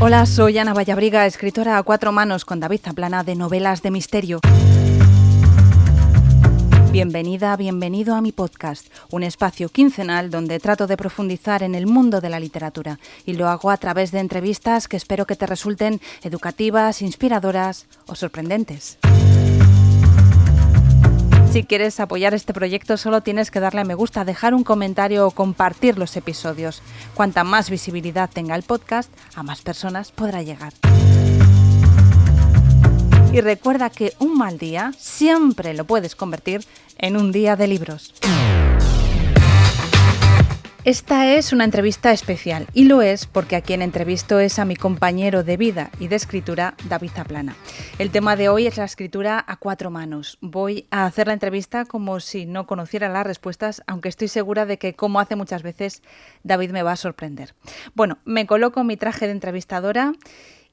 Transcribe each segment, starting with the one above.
Hola, soy Ana Vallabriga, escritora a cuatro manos con David Zaplana de novelas de misterio. Bienvenida, bienvenido a mi podcast, un espacio quincenal donde trato de profundizar en el mundo de la literatura y lo hago a través de entrevistas que espero que te resulten educativas, inspiradoras o sorprendentes. Si quieres apoyar este proyecto solo tienes que darle a me gusta, dejar un comentario o compartir los episodios. Cuanta más visibilidad tenga el podcast, a más personas podrá llegar. Y recuerda que un mal día siempre lo puedes convertir en un día de libros. Esta es una entrevista especial y lo es porque a quien entrevisto es a mi compañero de vida y de escritura, David Zaplana. El tema de hoy es la escritura a cuatro manos. Voy a hacer la entrevista como si no conociera las respuestas, aunque estoy segura de que, como hace muchas veces, David me va a sorprender. Bueno, me coloco mi traje de entrevistadora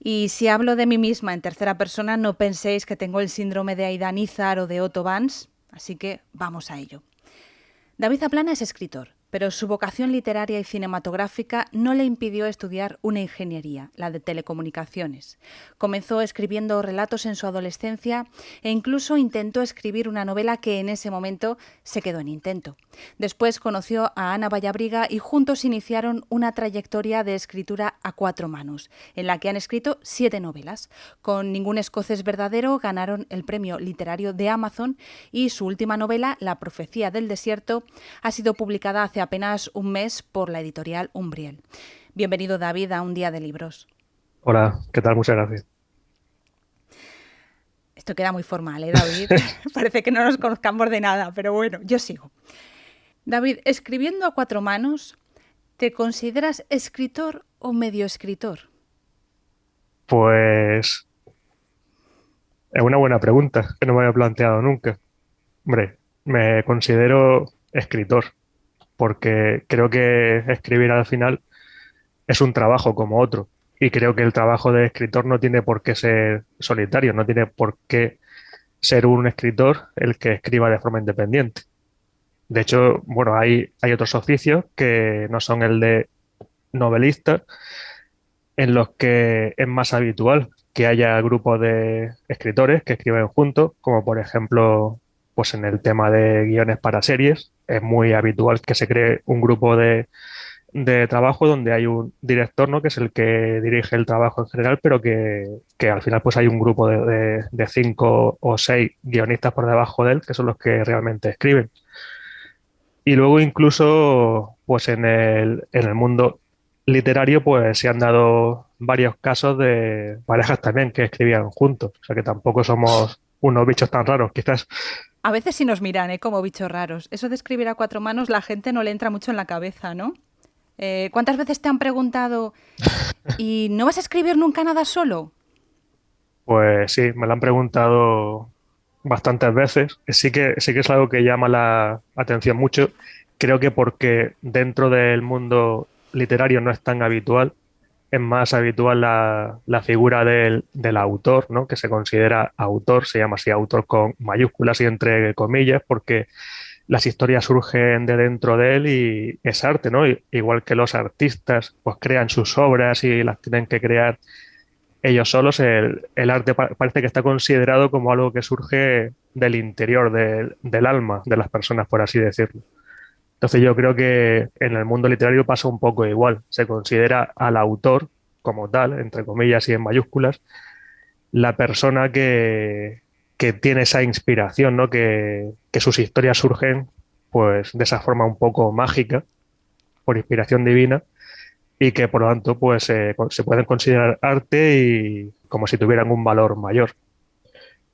y si hablo de mí misma en tercera persona, no penséis que tengo el síndrome de Aida Nízar o de Otto Vance, así que vamos a ello. David Zaplana es escritor, pero su vocación literaria y cinematográfica no le impidió estudiar una ingeniería, la de telecomunicaciones. Comenzó escribiendo relatos en su adolescencia e incluso intentó escribir una novela que en ese momento se quedó en intento. Después conoció a Ana Vallabriga y juntos iniciaron una trayectoria de escritura a cuatro manos, en la que han escrito 7 novelas. Con Ningún escocés verdadero ganaron el premio literario de Amazon y su última novela, La profecía del desierto, ha sido publicada hace apenas un mes por la editorial Umbriel. Bienvenido, David, a Un Día de Libros. Hola, ¿qué tal? Muchas gracias. Esto queda muy formal, ¿eh, David? Parece que no nos conozcamos de nada, pero bueno, yo sigo. David, escribiendo a cuatro manos, ¿te consideras escritor o medio escritor? Pues es una buena pregunta que no me había planteado nunca. Hombre, me considero escritor porque creo que escribir al final es un trabajo como otro y creo que el trabajo de escritor no tiene por qué ser solitario, no tiene por qué ser un escritor el que escriba de forma independiente. De hecho, bueno, hay otros oficios que no son el de novelista en los que es más habitual que haya grupos de escritores que escriben juntos, como por ejemplo, pues en el tema de guiones para series, es muy habitual que se cree un grupo de trabajo donde hay un director, ¿no? Que es el que dirige el trabajo en general, pero que al final pues hay un grupo de 5 o 6 guionistas por debajo de él, que son los que realmente escriben. Y luego incluso, pues en el mundo literario, pues se han dado varios casos de parejas también que escribían juntos. O sea que tampoco somos unos bichos tan raros, quizás. A veces sí nos miran, como bichos raros. Eso de escribir a cuatro manos la gente no le entra mucho en la cabeza, ¿no? ¿Cuántas veces te han preguntado, ¿y no vas a escribir nunca nada solo? Pues sí, me lo han preguntado bastantes veces. Sí que es algo que llama la atención mucho. Creo que porque dentro del mundo literario no es tan habitual, es más habitual la figura del autor, ¿no? Que se considera autor, se llama así autor con mayúsculas y entre comillas, porque las historias surgen de dentro de él y es arte, ¿no? Igual que los artistas, pues crean sus obras y las tienen que crear ellos solos, el arte parece que está considerado como algo que surge del interior, del alma de las personas, por así decirlo. Entonces yo creo que en el mundo literario pasa un poco igual. Se considera al autor como tal, entre comillas y en mayúsculas, la persona que tiene esa inspiración, ¿no? Que sus historias surgen pues de esa forma un poco mágica, por inspiración divina, y que por lo tanto pues se pueden considerar arte y como si tuvieran un valor mayor.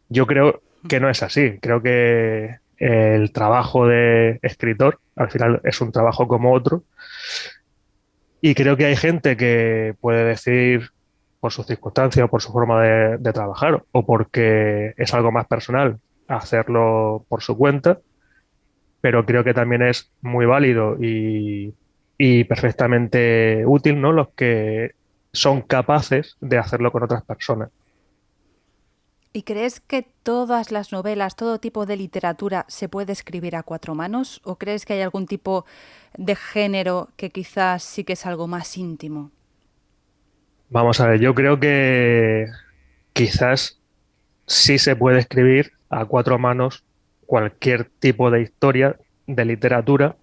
Yo creo que no es así. Creo que el trabajo de escritor al final es un trabajo como otro y creo que hay gente que puede decir por sus circunstancias o por su forma de trabajar o porque es algo más personal hacerlo por su cuenta, pero creo que también es muy válido y perfectamente útil, ¿no? Los que son capaces de hacerlo con otras personas. ¿Y crees que todas las novelas, todo tipo de literatura se puede escribir a cuatro manos? ¿O crees que hay algún tipo de género que quizás sí que es algo más íntimo? Vamos a ver, yo creo que quizás sí se puede escribir a cuatro manos cualquier tipo de historia de literatura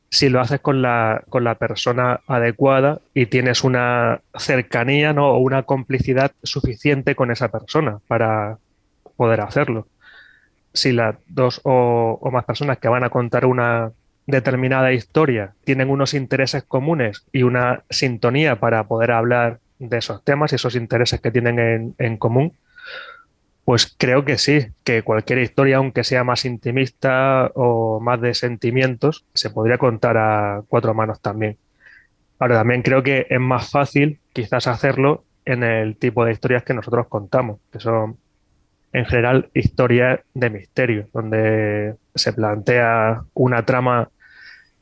si lo haces con la persona adecuada y tienes una cercanía, ¿no? O una complicidad suficiente con esa persona para poder hacerlo. Si las dos o más personas que van a contar una determinada historia tienen unos intereses comunes y una sintonía para poder hablar de esos temas y esos intereses que tienen en común, pues creo que sí, que cualquier historia, aunque sea más intimista o más de sentimientos, se podría contar a cuatro manos también. Ahora, también creo que es más fácil quizás hacerlo en el tipo de historias que nosotros contamos, que son en general historias de misterio, donde se plantea una trama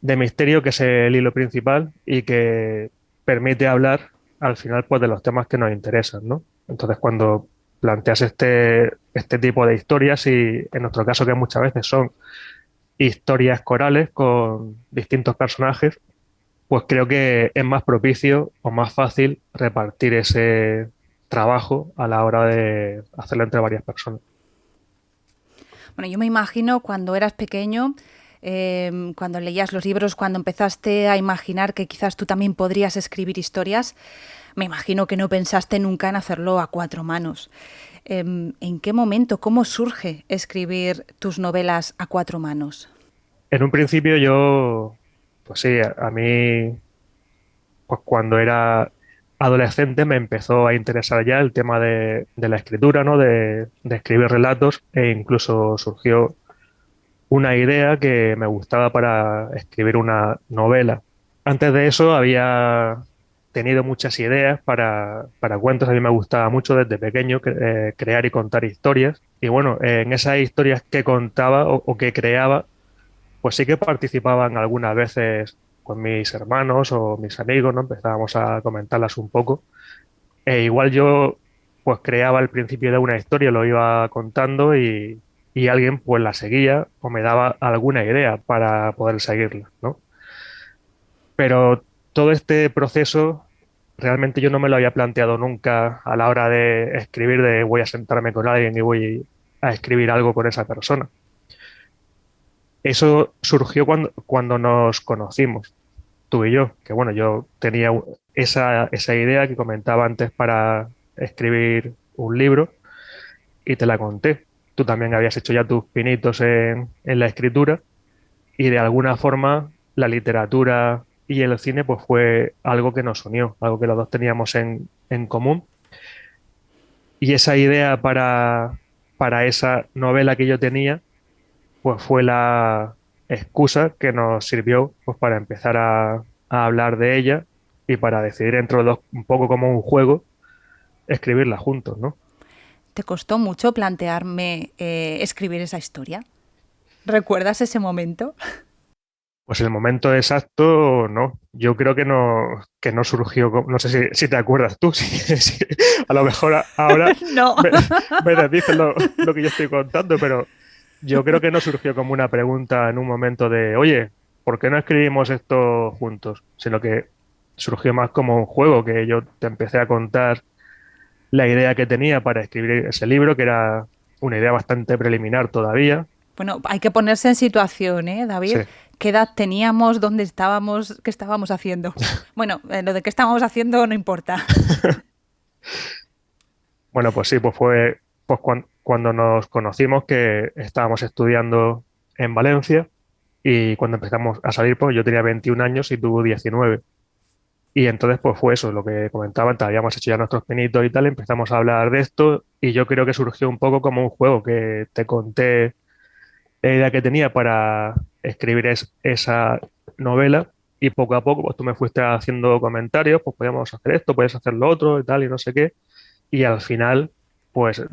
de misterio que es el hilo principal y que permite hablar al final pues de los temas que nos interesan, ¿no? Entonces cuando planteas este tipo de historias y en nuestro caso que muchas veces son historias corales con distintos personajes, pues creo que es más propicio o más fácil repartir ese trabajo a la hora de hacerlo entre varias personas. Bueno, yo me imagino cuando eras pequeño, cuando leías los libros, cuando empezaste a imaginar que quizás tú también podrías escribir historias, me imagino que no pensaste nunca en hacerlo a cuatro manos. ¿En qué momento, cómo surge escribir tus novelas a cuatro manos? En un principio yo, pues sí, a mí, pues cuando era adolescente me empezó a interesar ya el tema de la escritura, ¿no? De escribir relatos e incluso surgió una idea que me gustaba para escribir una novela. Antes de eso había tenido muchas ideas para cuentos. A mí me gustaba mucho desde pequeño crear y contar historias. Y bueno, en esas historias que contaba o que creaba, pues sí que participaban algunas veces con mis hermanos o mis amigos, ¿no? Empezábamos a comentarlas un poco. E igual yo pues creaba el principio de una historia, lo iba contando y alguien pues la seguía o me daba alguna idea para poder seguirla, ¿no? Pero todo este proceso realmente yo no me lo había planteado nunca a la hora de escribir, de voy a sentarme con alguien y voy a escribir algo con esa persona. Eso surgió cuando nos conocimos, tú y yo, que bueno, yo tenía esa idea que comentaba antes para escribir un libro y te la conté. Tú también habías hecho ya tus pinitos en la escritura y de alguna forma la literatura y el cine pues fue algo que nos unió, algo que los dos teníamos en común. Y esa idea para esa novela que yo tenía pues fue la excusa que nos sirvió pues para empezar a hablar de ella y para decidir entre los dos un poco como un juego escribirla juntos, ¿no? ¿Te costó mucho plantearme escribir esa historia? ¿Recuerdas ese momento? Pues el momento exacto, no. Yo creo que no surgió, no sé si te acuerdas tú, a lo mejor ahora No. me, me desdices lo que yo estoy contando, pero yo creo que no surgió como una pregunta en un momento de, oye, ¿por qué no escribimos esto juntos? Sino que surgió más como un juego, que yo te empecé a contar la idea que tenía para escribir ese libro, que era una idea bastante preliminar todavía. Bueno, hay que ponerse en situación, ¿eh, Sí. David? ¿Qué edad teníamos? ¿Dónde estábamos? ¿Qué estábamos haciendo? Bueno, lo de qué estábamos haciendo no importa. Bueno, pues sí, pues fue pues cuando nos conocimos que estábamos estudiando en Valencia y cuando empezamos a salir, pues yo tenía 21 años y tú 19. Y entonces pues fue eso, lo que comentaba antes, habíamos hecho ya nuestros pinitos y tal, empezamos a hablar de esto y yo creo que surgió un poco como un juego que te conté la idea que tenía para escribir esa novela y poco a poco pues tú me fuiste haciendo comentarios, pues podíamos hacer esto, puedes hacer lo otro y tal y no sé qué. Y al final, pues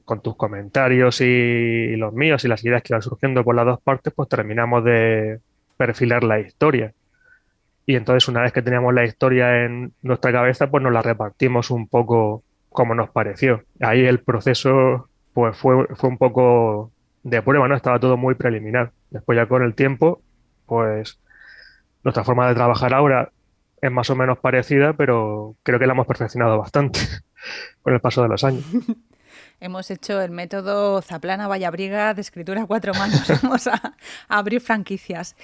con tus comentarios y los míos y las ideas que iban surgiendo por las dos partes, pues terminamos de perfilar la historia. Y entonces una vez que teníamos la historia en nuestra cabeza, pues nos la repartimos un poco como nos pareció. Ahí el proceso pues fue un poco de prueba, ¿no? Estaba todo muy preliminar. Después ya con el tiempo, pues nuestra forma de trabajar ahora es más o menos parecida, pero creo que la hemos perfeccionado bastante con el paso de los años. Hemos hecho el método Zaplana Vallabriga de escritura a cuatro manos. Vamos a abrir franquicias.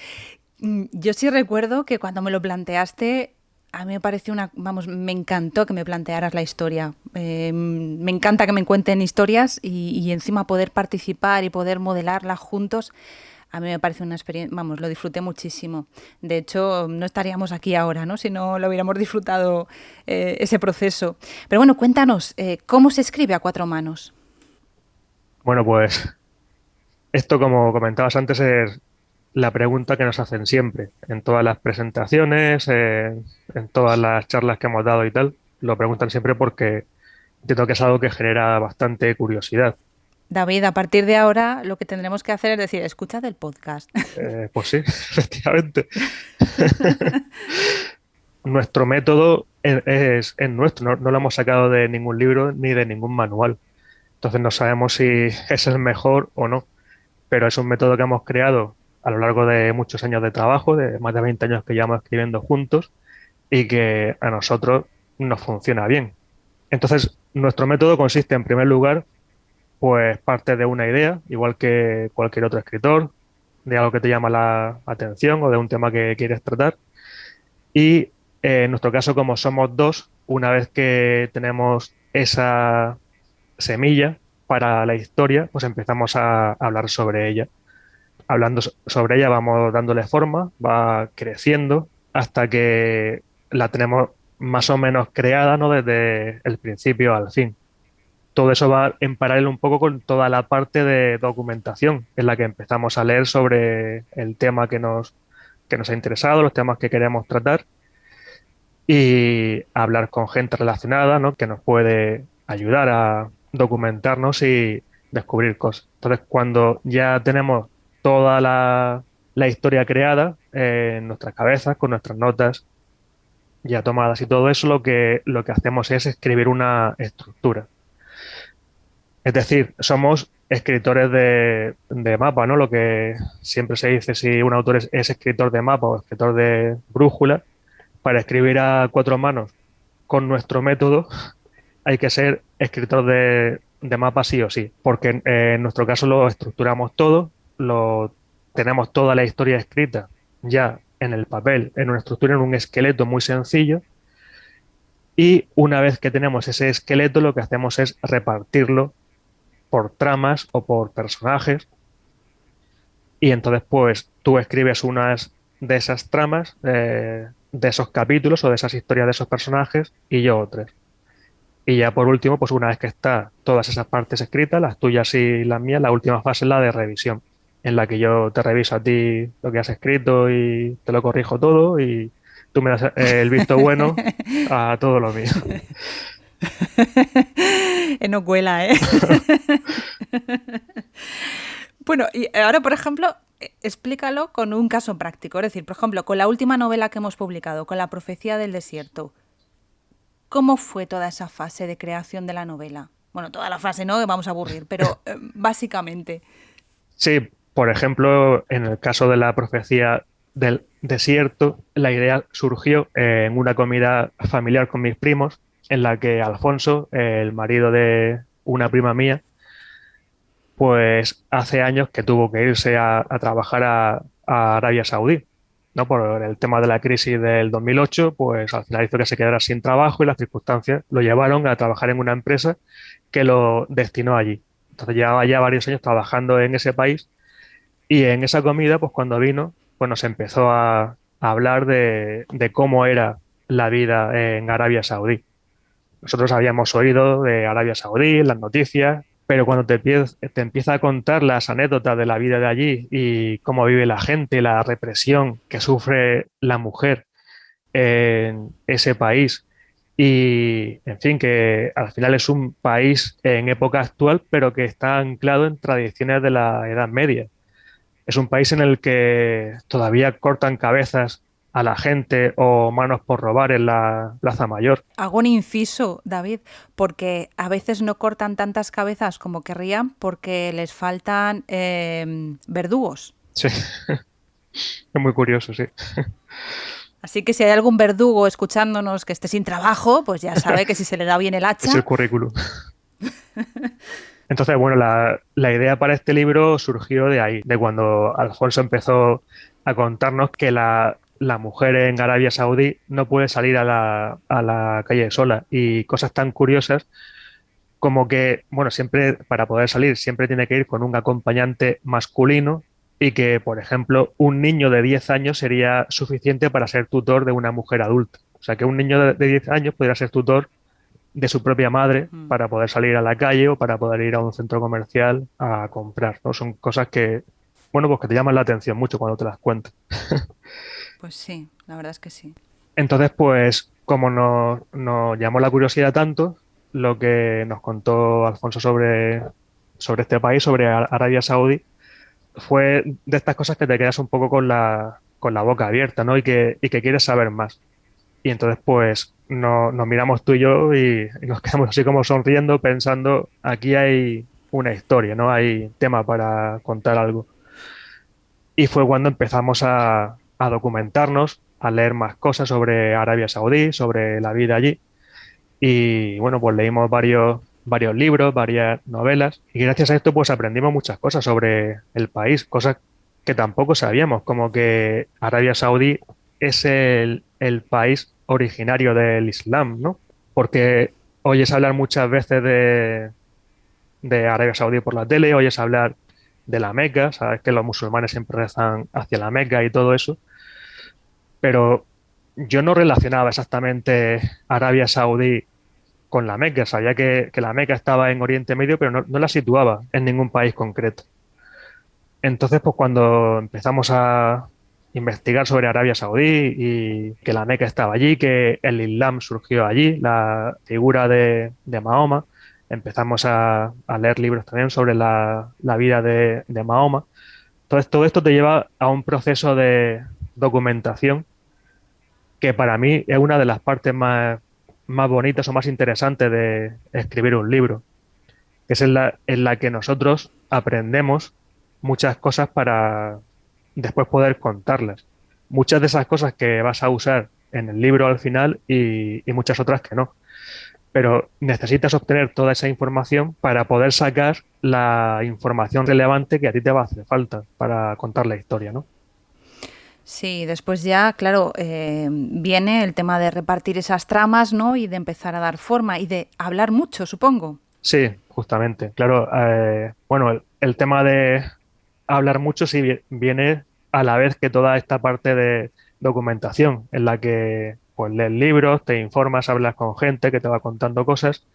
Yo sí recuerdo que cuando me lo planteaste, a mí me pareció vamos, me encantó que me plantearas la historia. Me encanta que me cuenten historias y encima poder participar y poder modelarlas juntos. A mí me parece una experiencia, vamos, lo disfruté muchísimo. De hecho, no estaríamos aquí ahora, ¿no? Si no lo hubiéramos disfrutado ese proceso. Pero bueno, cuéntanos, ¿cómo se escribe a cuatro manos? Bueno, pues esto, como comentabas antes, es la pregunta que nos hacen siempre, en todas las presentaciones, en todas las charlas que hemos dado y tal. Lo preguntan siempre porque entiendo que es algo que genera bastante curiosidad. David, a partir de ahora lo que tendremos que hacer es decir, escucha del podcast. Pues sí, efectivamente. Nuestro método es nuestro, no lo hemos sacado de ningún libro ni de ningún manual. Entonces no sabemos si es el mejor o no, pero es un método que hemos creado a lo largo de muchos años de trabajo, de más de 20 años que llevamos escribiendo juntos y que a nosotros nos funciona bien. Entonces, nuestro método consiste en primer lugar, pues parte de una idea, igual que cualquier otro escritor, de algo que te llama la atención o de un tema que quieres tratar. Y en nuestro caso, como somos dos, una vez que tenemos esa semilla para la historia, pues empezamos a hablar sobre ella. Hablando sobre ella, vamos dándole forma, va creciendo hasta que la tenemos más o menos creada, ¿no? Desde el principio al fin. Todo eso va en paralelo un poco con toda la parte de documentación, en la que empezamos a leer sobre el tema que nos ha interesado, los temas que queremos tratar y hablar con gente relacionada, ¿no? Que nos puede ayudar a documentarnos y descubrir cosas. Entonces, cuando ya tenemos toda la historia creada en nuestras cabezas, con nuestras notas ya tomadas y todo eso, lo que hacemos es escribir una estructura. Es decir, somos escritores de mapa, ¿no? Lo que siempre se dice si un autor es escritor de mapa o escritor de brújula, para escribir a cuatro manos con nuestro método hay que ser escritor de mapa sí o sí, porque en nuestro caso lo estructuramos todo, lo tenemos toda la historia escrita ya en el papel, en una estructura, en un esqueleto muy sencillo, y una vez que tenemos ese esqueleto, lo que hacemos es repartirlo por tramas o por personajes, y entonces pues tú escribes unas de esas tramas, de esos capítulos o de esas historias de esos personajes, y yo otras. Y ya por último, pues una vez que está todas esas partes escritas, las tuyas y las mías, la última fase es la de revisión, en la que yo te reviso a ti lo que has escrito y te lo corrijo todo y tú me das el visto bueno a todo lo mío. No cuela, ¿eh? Bueno, y ahora, por ejemplo, explícalo con un caso práctico. Es decir, por ejemplo, con la última novela que hemos publicado, con La profecía del desierto. ¿Cómo fue toda esa fase de creación de la novela? Bueno, toda la fase no, que vamos a aburrir, pero básicamente. Sí, por ejemplo, en el caso de la profecía del desierto, la idea surgió en una comida familiar con mis primos, en la que Alfonso, el marido de una prima mía, pues hace años que tuvo que irse a trabajar a Arabia Saudí, ¿no? Por el tema de la crisis del 2008, pues al final hizo que se quedara sin trabajo y las circunstancias lo llevaron a trabajar en una empresa que lo destinó allí. Entonces llevaba ya varios años trabajando en ese país y en esa comida, pues cuando vino, pues nos empezó a hablar de cómo era la vida en Arabia Saudí. Nosotros habíamos oído de Arabia Saudí, en las noticias, pero cuando te empieza a contar las anécdotas de la vida de allí y cómo vive la gente, la represión que sufre la mujer en ese país y, en fin, que al final es un país en época actual, pero que está anclado en tradiciones de la Edad Media. Es un país en el que todavía cortan cabezas a la gente o manos por robar en la Plaza Mayor. Hago un inciso, David, porque a veces no cortan tantas cabezas como querrían porque les faltan verdugos. Sí, es muy curioso, sí. Así que si hay algún verdugo escuchándonos que esté sin trabajo, pues ya sabe que si se le da bien el Es el hacha. currículum. Entonces, bueno, la idea para este libro surgió de ahí, de cuando Alfonso empezó a contarnos que la mujer en Arabia Saudí no puede salir a la calle sola y cosas tan curiosas como que, bueno, siempre para poder salir siempre tiene que ir con un acompañante masculino y que, por ejemplo, un niño de 10 años sería suficiente para ser tutor de una mujer adulta. O sea, que un niño de 10 años podría ser tutor de su propia madre Mm. para poder salir a la calle o para poder ir a un centro comercial a comprar, ¿no? Son cosas que, bueno, pues que te llaman la atención mucho cuando te las cuentas. Pues sí, la verdad es que sí. Entonces, pues, como nos llamó la curiosidad tanto, lo que nos contó Alfonso sobre este país, sobre Arabia Saudí, fue de estas cosas que te quedas un poco con con la boca abierta, ¿no? Y que quieres saber más. Y entonces, pues, nos miramos tú y yo y nos quedamos así como sonriendo, pensando, aquí hay una historia, ¿no? Hay tema para contar algo. Y fue cuando empezamos a documentarnos, a leer más cosas sobre Arabia Saudí, sobre la vida allí. Y bueno, pues leímos varios libros, varias novelas. Y gracias a esto, pues aprendimos muchas cosas sobre el país, cosas que tampoco sabíamos, como que Arabia Saudí es el país originario del Islam, ¿no? Porque oyes hablar muchas veces de Arabia Saudí por la tele, oyes hablar de la Meca, sabes que los musulmanes siempre rezan hacia la Meca y todo eso, pero yo no relacionaba exactamente Arabia Saudí con la Meca, sabía que la Meca estaba en Oriente Medio, pero no la situaba en ningún país concreto. Entonces, pues cuando empezamos a investigar sobre Arabia Saudí y que la Meca estaba allí, que el Islam surgió allí, la figura de Mahoma, empezamos a leer libros también sobre la vida de Mahoma. Entonces, todo esto te lleva a un proceso de documentación que para mí es una de las partes más bonitas o más interesantes de escribir un libro, que es en la que nosotros aprendemos muchas cosas para después poder contarlas. Muchas de esas cosas que vas a usar en el libro al final y muchas otras que no. Pero necesitas obtener toda esa información para poder sacar la información relevante que a ti te va a hacer falta para contar la historia, ¿no? Sí, después ya, claro, viene el tema de repartir esas tramas, ¿no? Y de empezar a dar forma y de hablar mucho, supongo. Sí, justamente. Claro, bueno, el tema de hablar mucho sí viene a la vez que toda esta parte de documentación, en la que pues lees libros, te informas, hablas con gente que te va contando cosas,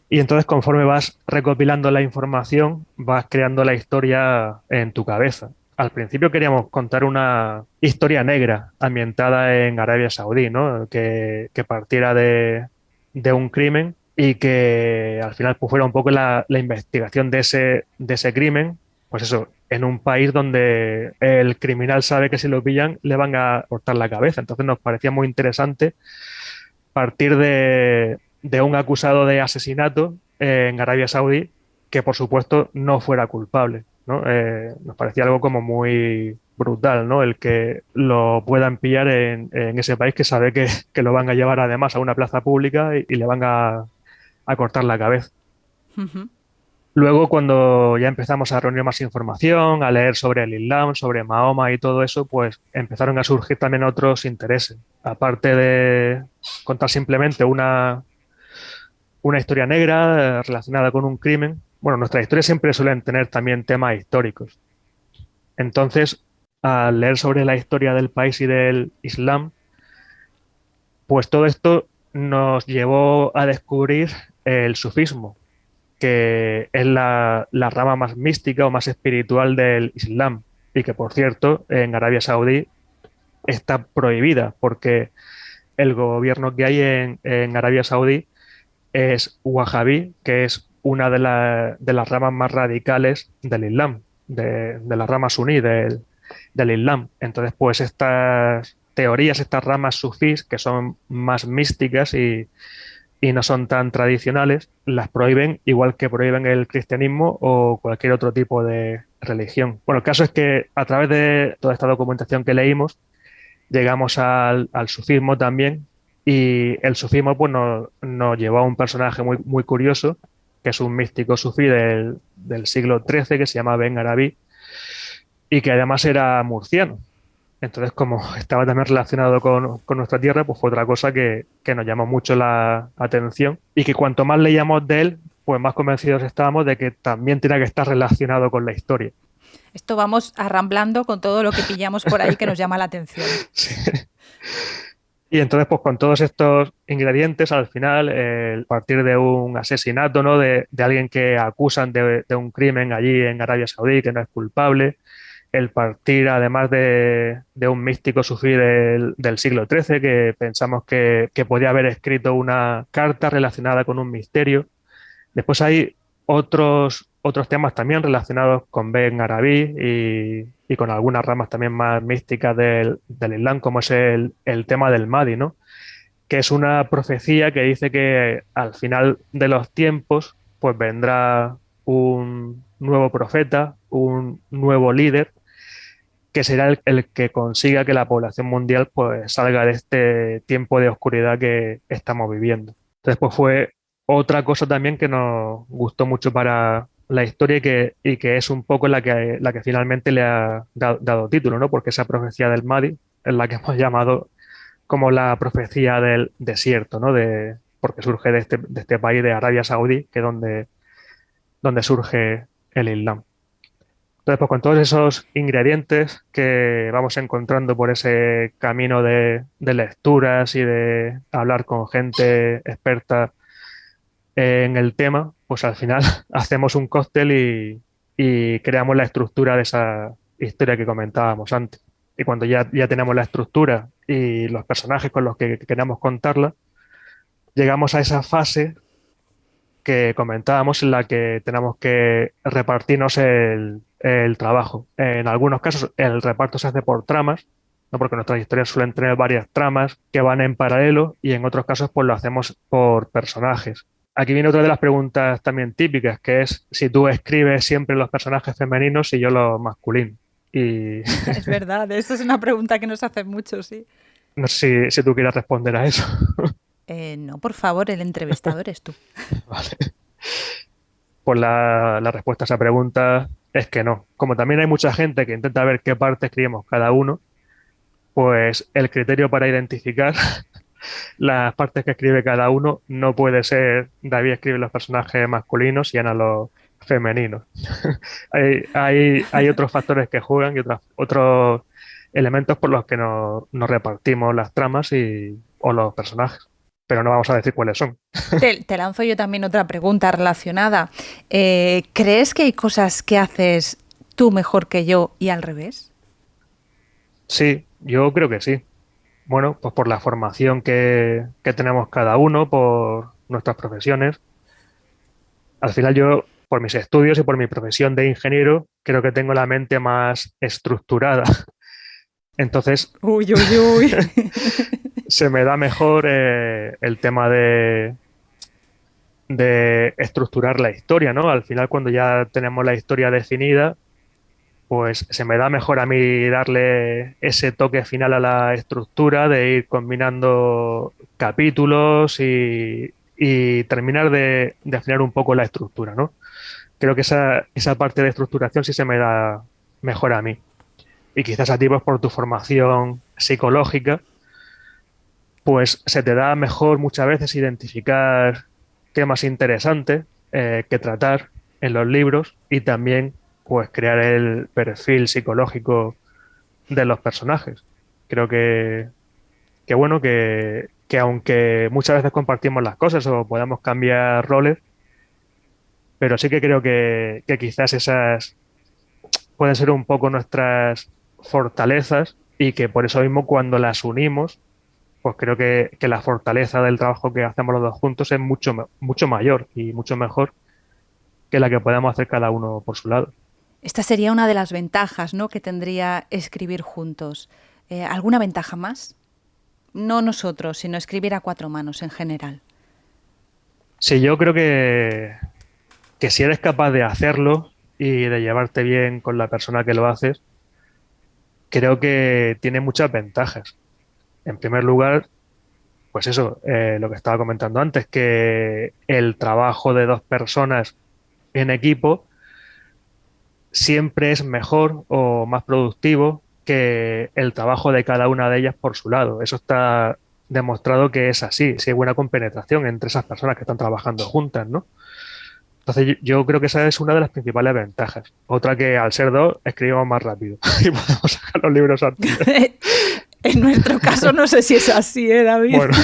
y entonces conforme vas recopilando la información, vas creando la historia en tu cabeza. Al principio queríamos contar una historia negra ambientada en Arabia Saudí, ¿no? Que partiera de un crimen y que al final pues, fuera un poco la investigación de ese crimen, pues eso, en un país donde el criminal sabe que si lo pillan le van a cortar la cabeza. Entonces nos parecía muy interesante partir de un acusado de asesinato en Arabia Saudí que por supuesto no fuera culpable, ¿no? Nos parecía algo como muy brutal, ¿no? El que lo puedan pillar en ese país que sabe que lo van a llevar además a una plaza pública y le van a cortar la cabeza. Ujú. Luego, cuando ya empezamos a reunir más información, a leer sobre el Islam, sobre Mahoma y todo eso, pues empezaron a surgir también otros intereses. Aparte de contar simplemente una historia negra relacionada con un crimen, bueno, nuestras historias siempre suelen tener también temas históricos. Entonces, al leer sobre la historia del país y del Islam, pues todo esto nos llevó a descubrir el sufismo, que es la rama más mística o más espiritual del Islam y que, por cierto, en Arabia Saudí está prohibida porque el gobierno que hay en Arabia Saudí es Wahhabí, que es una de las ramas más radicales del Islam, de la rama suní del Islam. Entonces, pues estas teorías, estas ramas sufís, que son más místicas y no son tan tradicionales, las prohíben igual que prohíben el cristianismo o cualquier otro tipo de religión. Bueno, el caso es que a través de toda esta documentación que leímos, Llegamos al sufismo también, y el sufismo pues, nos llevó a un personaje muy, muy curioso, que es un místico sufí del siglo XIII que se llama Ben Arabi y que además era murciano. Entonces, como estaba también relacionado con nuestra tierra, pues fue otra cosa que nos llamó mucho la atención y que cuanto más leíamos de él, pues más convencidos estábamos de que también tiene que estar relacionado con la historia. Esto vamos arramblando con todo lo que pillamos por ahí que nos llama la atención. Sí. Y entonces, pues con todos estos ingredientes, al final, a partir de un asesinato, ¿no? De alguien que acusan de un crimen allí en Arabia Saudí, que no es culpable, el partir además de un místico sufí del siglo XIII, que pensamos que podía haber escrito una carta relacionada con un misterio. Después hay otros temas también relacionados con Ben Arabí y con algunas ramas también más místicas del Islam, como es el tema del Mahdi, ¿no? Que es una profecía que dice que al final de los tiempos pues vendrá un nuevo profeta, un nuevo líder, que será el que consiga que la población mundial pues salga de este tiempo de oscuridad que estamos viviendo. Entonces, pues fue otra cosa también que nos gustó mucho para la historia y que es un poco la que finalmente le ha dado título, ¿no? Porque esa profecía del Mahdi es la que hemos llamado como la profecía del desierto, ¿no? Porque surge de este país de Arabia Saudí, que es donde surge el Islam. Entonces, pues con todos esos ingredientes que vamos encontrando por ese camino de lecturas y de hablar con gente experta en el tema, pues al final hacemos un cóctel y creamos la estructura de esa historia que comentábamos antes. Y cuando ya tenemos la estructura y los personajes con los que queremos contarla, llegamos a esa fase que comentábamos en la que tenemos que repartirnos el trabajo. En algunos casos el reparto se hace por tramas, ¿no? Porque nuestras historias suelen tener varias tramas que van en paralelo y en otros casos pues lo hacemos por personajes. Aquí viene otra de las preguntas también típicas, que es si tú escribes siempre los personajes femeninos y yo los masculinos. Y Es verdad, esa es una pregunta que nos hacen mucho, sí. no sé si tú quieres responder a eso. No, por favor, el entrevistador es tú. Vale. Pues la respuesta a esa pregunta es que no. Como también hay mucha gente que intenta ver qué parte escribimos cada uno, pues el criterio para identificar las partes que escribe cada uno no puede ser David escribe los personajes masculinos y Ana los femeninos. Hay otros factores que juegan y otros elementos por los que nos repartimos las tramas o los personajes, pero no vamos a decir cuáles son. Te lanzo yo también otra pregunta relacionada. ¿Crees que hay cosas que haces tú mejor que yo y al revés? Sí, yo creo que sí. Bueno, pues por la formación que tenemos cada uno, por nuestras profesiones. Al final yo, por mis estudios y por mi profesión de ingeniero, creo que tengo la mente más estructurada. Entonces, Uy, uy, uy. se me da mejor el tema de estructurar la historia, ¿no? Al final, cuando ya tenemos la historia definida, pues se me da mejor a mí darle ese toque final a la estructura, de ir combinando capítulos y terminar de afinar un poco la estructura, ¿no? Creo que esa parte de estructuración sí se me da mejor a mí. Y quizás a ti, pues por tu formación psicológica, pues se te da mejor muchas veces identificar temas interesantes que tratar en los libros y también pues crear el perfil psicológico de los personajes. Creo que bueno, que aunque muchas veces compartimos las cosas o podamos cambiar roles, pero sí que creo que quizás esas pueden ser un poco nuestras fortalezas y que por eso mismo cuando las unimos, pues creo que la fortaleza del trabajo que hacemos los dos juntos es mucho mayor y mucho mejor que la que podemos hacer cada uno por su lado. Esta sería una de las ventajas, ¿no?, que tendría escribir juntos. ¿Alguna ventaja más? No nosotros, sino escribir a cuatro manos en general. Sí, yo creo que si eres capaz de hacerlo y de llevarte bien con la persona que lo haces, creo que tiene muchas ventajas. En primer lugar, pues eso, lo que estaba comentando antes, que el trabajo de dos personas en equipo siempre es mejor o más productivo que el trabajo de cada una de ellas por su lado. Eso está demostrado que es así, si hay buena compenetración entre esas personas que están trabajando juntas, ¿no? Entonces yo creo que esa es una de las principales ventajas. Otra que al ser dos escribimos más rápido y podemos sacar los libros antes. En nuestro caso no sé si es así, David. Bueno,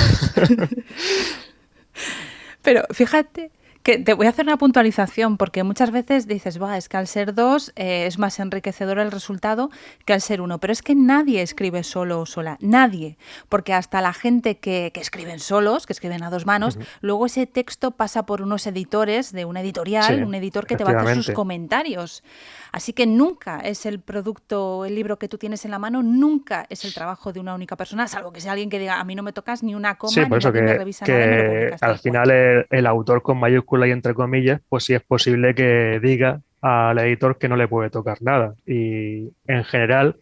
Pero fíjate que te voy a hacer una puntualización porque muchas veces dices, va, es que al ser dos es más enriquecedor el resultado que al ser uno. Pero es que nadie escribe solo o sola, nadie. Porque hasta la gente que escriben solos, que escriben a dos manos, ujú, luego ese texto pasa por unos editores de una sí, editorial, un editor que te va a hacer sus efectivamente. comentarios. Así que nunca es el producto, el libro que tú tienes en la mano, nunca es el trabajo de una única persona, salvo que sea alguien que diga, a mí no me tocas ni una Sí, coma, por ni eso nadie me revisa nada y me lo que publicas al tal cual. final el autor con mayúscula y entre comillas, pues sí es posible que diga al editor que no le puede tocar nada. Y en general,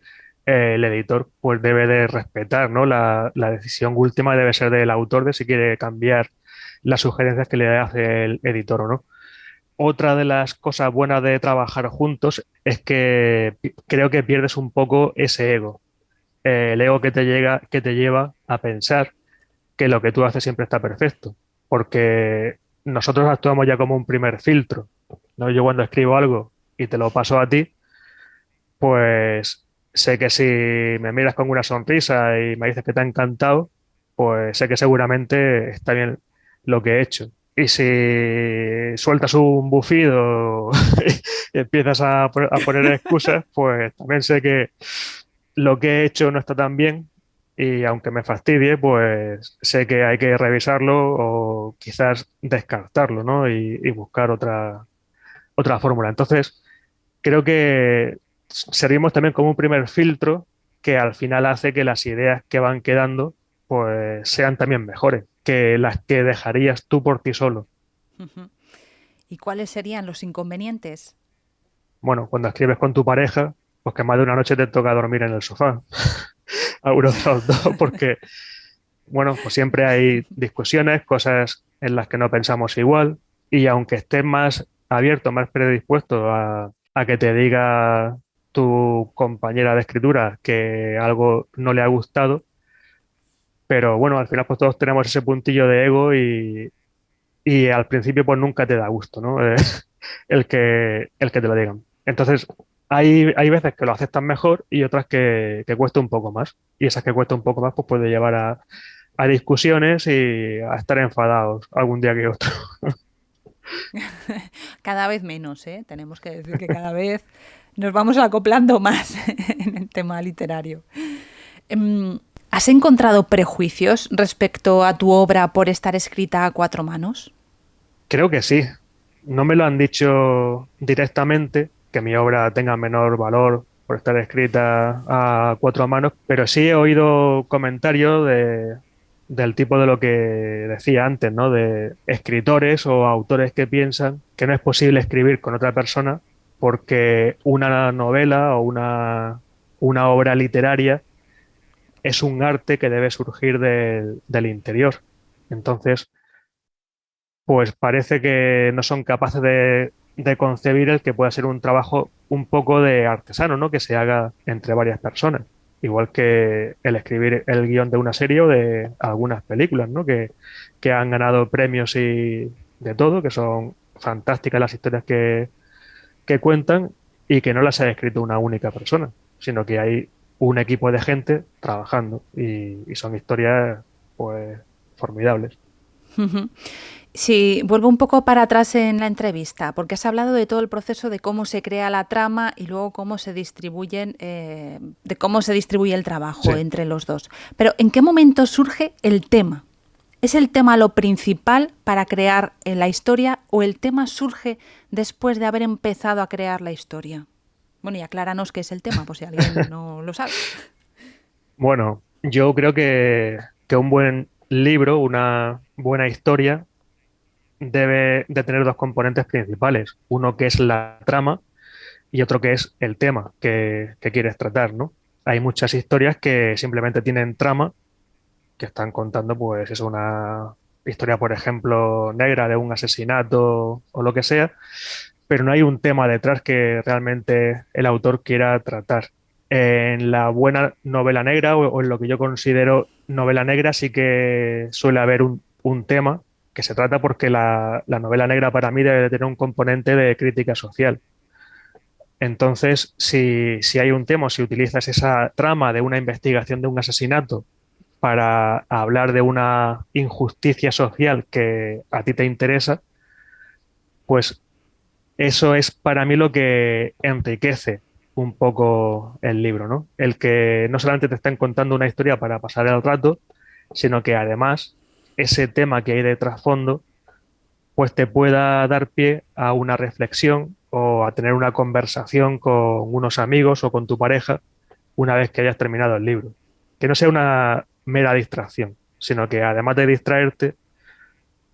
el editor pues debe de respetar, ¿no? La decisión última debe ser del autor de si quiere cambiar las sugerencias que le hace el editor o no. Otra de las cosas buenas de trabajar juntos es que creo que pierdes un poco ese ego. El ego que te lleva a pensar que lo que tú haces siempre está perfecto, porque nosotros actuamos ya como un primer filtro, ¿no? Yo cuando escribo algo y te lo paso a ti, pues sé que si me miras con una sonrisa y me dices que te ha encantado, pues sé que seguramente está bien lo que he hecho. Y si sueltas un bufido y empiezas a poner excusas, pues también sé que lo que he hecho no está tan bien y aunque me fastidie, pues sé que hay que revisarlo o quizás descartarlo, ¿no? Y buscar otra fórmula. Entonces, creo que servimos también como un primer filtro que al final hace que las ideas que van quedando pues sean también mejores que las que dejarías tú por ti solo. Ujú. ¿Y cuáles serían los inconvenientes? Bueno, cuando escribes con tu pareja, pues que más de una noche te toca dormir en el sofá, a uno de los dos, porque bueno, pues siempre hay discusiones, cosas en las que no pensamos igual, y aunque estés más abierto, más predispuesto a que te diga tu compañera de escritura que algo no le ha gustado, pero bueno, al final pues todos tenemos ese puntillo de ego y al principio pues nunca te da gusto, ¿no? El que te lo digan. Entonces, hay veces que lo aceptan mejor y otras que cuesta un poco más. Y esas que cuesta un poco más pues puede llevar a discusiones y a estar enfadados algún día que otro. Cada vez menos, ¿eh? Tenemos que decir que cada vez nos vamos acoplando más en el tema literario. Em, ¿Has encontrado prejuicios respecto a tu obra por estar escrita a cuatro manos? Creo que sí. No me lo han dicho directamente, que mi obra tenga menor valor por estar escrita a cuatro manos, pero sí he oído comentarios del tipo de lo que decía antes, ¿no? De escritores o autores que piensan que no es posible escribir con otra persona porque una novela o una obra literaria es un arte que debe surgir del interior. Entonces, pues parece que no son capaces de concebir el que pueda ser un trabajo un poco de artesano, ¿no? Que se haga entre varias personas. Igual que el escribir el guión de una serie o de algunas películas, ¿no? Que han ganado premios y de todo, que son fantásticas las historias que cuentan y que no las ha escrito una única persona, sino que hay un equipo de gente trabajando y son historias, pues, formidables. Ujú. Si vuelvo un poco para atrás en la entrevista, porque has hablado de todo el proceso de cómo se crea la trama y luego cómo se distribuyen, de cómo se distribuye el Sí. trabajo entre los dos. Pero ¿en qué momento surge el tema? ¿Es el tema lo principal para crear la historia o el tema surge después de haber empezado a crear la historia? Bueno, y acláranos qué es el tema, por si alguien no lo sabe. Bueno, yo creo que un buen libro, una buena historia, debe de tener dos componentes principales. Uno que es la trama y otro que es el tema que quieres tratar, ¿no? hay muchas historias que simplemente tienen trama, que están contando, pues, es una historia, por ejemplo, negra de un asesinato o lo que sea, pero no hay un tema detrás que realmente el autor quiera tratar. En la buena novela negra o en lo que yo considero novela negra sí que suele haber un tema que se trata porque la novela negra para mí debe de tener un componente de crítica social. Entonces, si hay un tema, si utilizas esa trama de una investigación de un asesinato para hablar de una injusticia social que a ti te interesa, pues eso es para mí lo que enriquece un poco el libro, ¿no? El que no solamente te están contando una historia para pasar el rato, sino que además ese tema que hay de trasfondo, pues te pueda dar pie a una reflexión o a tener una conversación con unos amigos o con tu pareja una vez que hayas terminado el libro. Que no sea una mera distracción, sino que además de distraerte,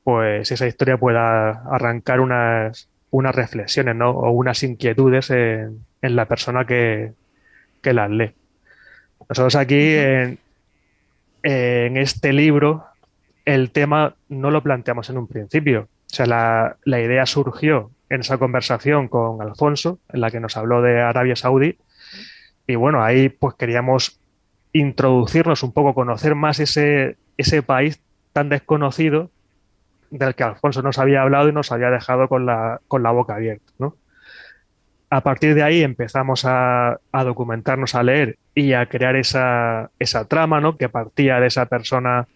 pues esa historia pueda arrancar unas reflexiones, ¿no? O unas inquietudes en la persona que las lee. Nosotros aquí Ujú. en este libro el tema no lo planteamos en un principio. O sea, la idea surgió en esa conversación con Alfonso, en la que nos habló de Arabia Saudí, y bueno, ahí pues queríamos introducirnos un poco, conocer más ese país tan desconocido del que Alfonso nos había hablado y nos había dejado con la boca abierta, ¿no? A partir de ahí empezamos a documentarnos, a leer y a crear esa trama, ¿no? Que partía de esa persona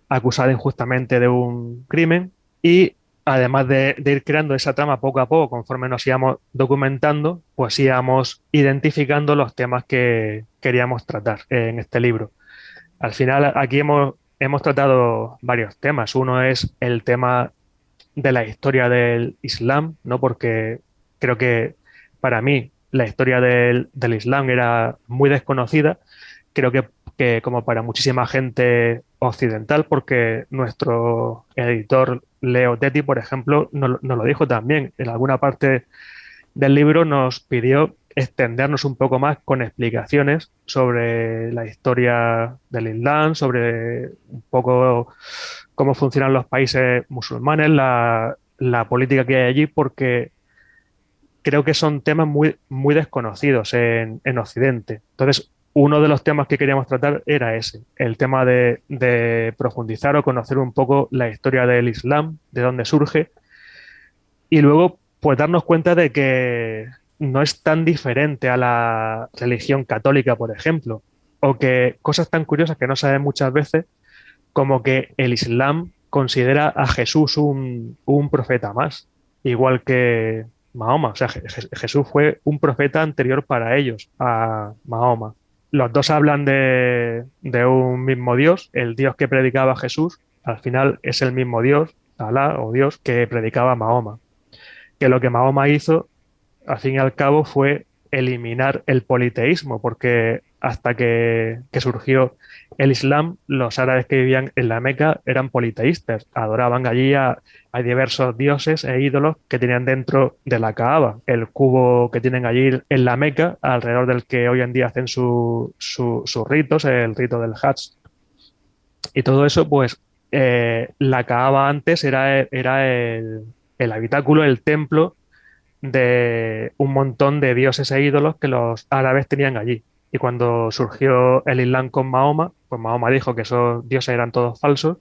acusada injustamente de un crimen y además de ir creando esa trama poco a poco, conforme nos íbamos documentando, pues íbamos identificando los temas que queríamos tratar en este libro. Al final, aquí hemos tratado varios temas. Uno es el tema de la historia del Islam, ¿no? Porque creo que para mí la historia del Islam era muy desconocida. Creo que como para muchísima gente occidental, porque nuestro editor Leo Tetti, por ejemplo, nos lo dijo también. En alguna parte del libro nos pidió extendernos un poco más con explicaciones sobre la historia del Islam, sobre un poco cómo funcionan los países musulmanes, la política que hay allí, porque creo que son temas muy, muy desconocidos en Occidente. Entonces, uno de los temas que queríamos tratar era ese, el tema de profundizar o conocer un poco la historia del Islam, de dónde surge, y luego pues darnos cuenta de que no es tan diferente a la religión católica, por ejemplo, o que cosas tan curiosas que no saben muchas veces, como que el Islam considera a Jesús un profeta más, igual que Mahoma. O sea, Jesús fue un profeta anterior para ellos, a Mahoma. Los dos hablan de un mismo Dios, el Dios que predicaba Jesús, al final es el mismo Dios, Alá o Dios, que predicaba Mahoma. Que lo que Mahoma hizo al fin y al cabo fue eliminar el politeísmo, porque hasta que surgió el Islam, los árabes que vivían en la Meca eran politeístas, adoraban allí a diversos dioses e ídolos que tenían dentro de la Kaaba, el cubo que tienen allí en la Meca, alrededor del que hoy en día hacen sus ritos, el rito del Hajj. Y todo eso, pues la Kaaba antes era el habitáculo, el templo de un montón de dioses e ídolos que los árabes tenían allí. Y cuando surgió el Islam con Mahoma, pues Mahoma dijo que esos dioses eran todos falsos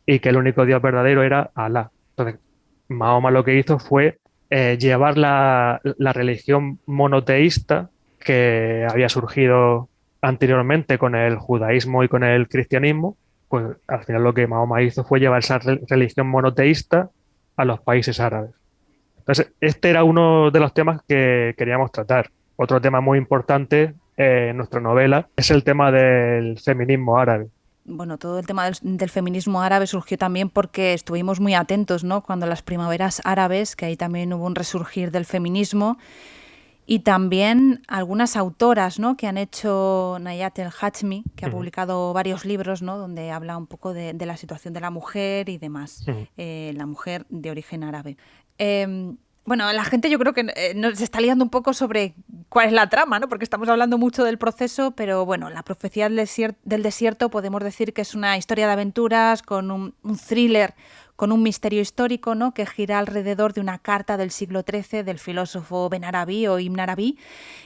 y que el único Dios verdadero era Alá. Entonces, Mahoma lo que hizo fue llevar la religión monoteísta que había surgido anteriormente con el judaísmo y con el cristianismo, pues al final lo que Mahoma hizo fue llevar esa religión monoteísta a los países árabes. Entonces, este era uno de los temas que queríamos tratar. Otro tema muy importante en nuestra novela es el tema del feminismo árabe. Bueno, todo el tema del feminismo árabe surgió también porque estuvimos muy atentos, ¿no? Cuando las primaveras árabes, que ahí también hubo un resurgir del feminismo, y también algunas autoras, ¿no? Que han hecho Nayat El Hachmi, que ha Ujú, publicado varios libros, ¿no? Donde habla un poco de la situación de la mujer y demás, ujú. la mujer de origen árabe. Bueno, la gente yo creo que nos está liando un poco sobre cuál es la trama, ¿no? Porque estamos hablando mucho del proceso, pero bueno, La profecía del desierto podemos decir que es una historia de aventuras con un thriller, con un misterio histórico, ¿no? Que gira alrededor de una carta del siglo XIII del filósofo Ben Arabi o Ibn Arabi,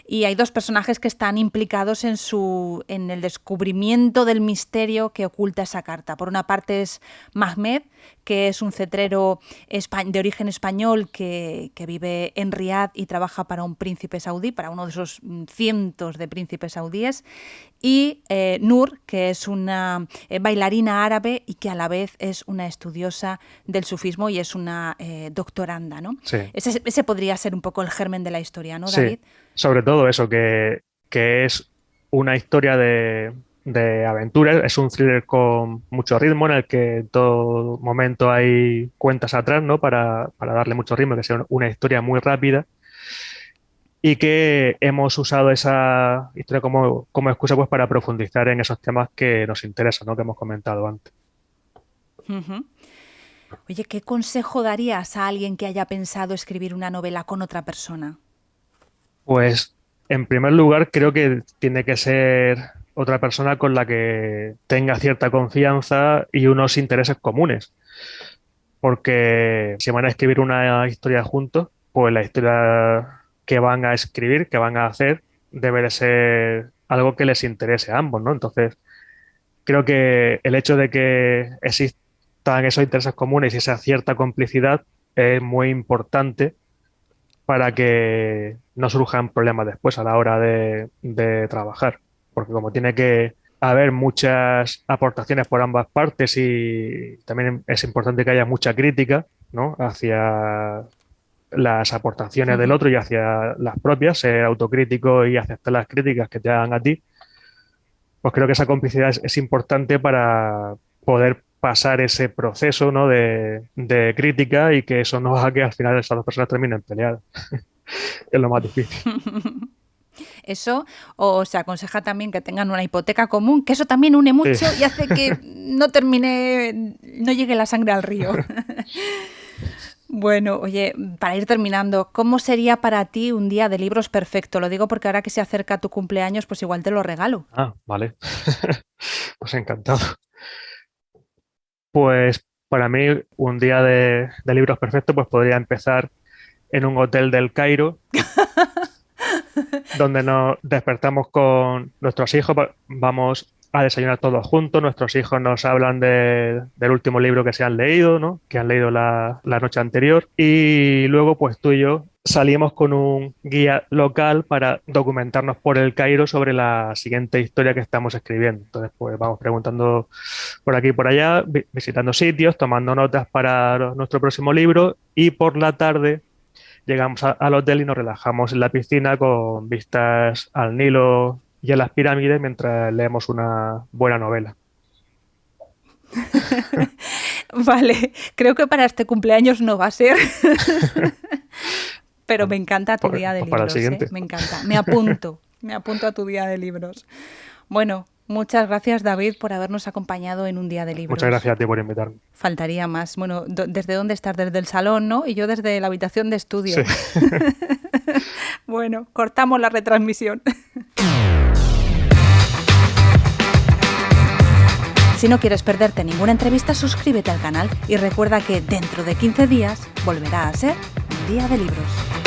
y hay dos personajes que están implicados en el descubrimiento del misterio que oculta esa carta. Por una parte es Mahmed, que es un cetrero de origen español que vive en Riad y trabaja para un príncipe saudí, para uno de esos cientos de príncipes saudíes, y Nur, que es una bailarina árabe y que a la vez es una estudiosa del sufismo y es una doctoranda, ¿no? Sí. Ese podría ser un poco el germen de la historia, ¿no, David? Sí, sobre todo eso, que es una historia de aventuras, es un thriller con mucho ritmo en el que en todo momento hay cuentas atrás, ¿no? Para darle mucho ritmo, que sea una historia muy rápida y que hemos usado esa historia como excusa pues para profundizar en esos temas que nos interesan, ¿no? Que hemos comentado antes. Uh-huh. Oye, ¿qué consejo darías a alguien que haya pensado escribir una novela con otra persona? Pues en primer lugar creo que tiene que ser otra persona con la que tenga cierta confianza y unos intereses comunes, porque si van a escribir una historia juntos, pues la historia que van a escribir, que van a hacer, debe de ser algo que les interese a ambos, ¿no? Entonces, creo que el hecho de que existan esos intereses comunes y esa cierta complicidad es muy importante para que no surjan problemas después a la hora de trabajar. Porque como tiene que haber muchas aportaciones por ambas partes y también es importante que haya mucha crítica, ¿no? Hacia las aportaciones del Uh-huh. otro y hacia las propias, ser autocrítico y aceptar las críticas que te hagan a ti, pues creo que esa complicidad es importante para poder pasar ese proceso, ¿no? de crítica y que eso no haga que al final esas dos personas terminen peleadas. Es lo más difícil. Eso, o se aconseja también que tengan una hipoteca común, que eso también une Sí. mucho y hace que no llegue la sangre al río. Bueno, oye, para ir terminando, ¿cómo sería para ti un día de libros perfecto? Lo digo porque ahora que se acerca tu cumpleaños, pues igual te lo regalo. Ah, vale. Pues encantado. Pues para mí un día de libros perfecto pues podría empezar en un hotel del Cairo donde nos despertamos con nuestros hijos, vamos a desayunar todos juntos, nuestros hijos nos hablan del último libro que se han leído, ¿no? Que han leído la noche anterior, y luego pues tú y yo salimos con un guía local para documentarnos por el Cairo sobre la siguiente historia que estamos escribiendo. Entonces pues vamos preguntando por aquí y por allá, visitando sitios, tomando notas para nuestro próximo libro, y por la tarde llegamos al hotel y nos relajamos en la piscina con vistas al Nilo y a las pirámides mientras leemos una buena novela. Vale, creo que para este cumpleaños no va a ser, pero me encanta tu Pues, día de pues para el libros, ¿eh? siguiente. Me encanta. Me apunto a tu día de libros. Bueno, muchas gracias, David, por habernos acompañado en un día de Muchas libros. gracias a ti por invitarme. Faltaría más. Bueno, ¿desde dónde estás? Desde el salón, ¿no? Y yo desde la habitación de estudio. Sí. Bueno, cortamos la retransmisión. Si no quieres perderte ninguna entrevista, suscríbete al canal y recuerda que dentro de 15 días volverá a ser un día de libros.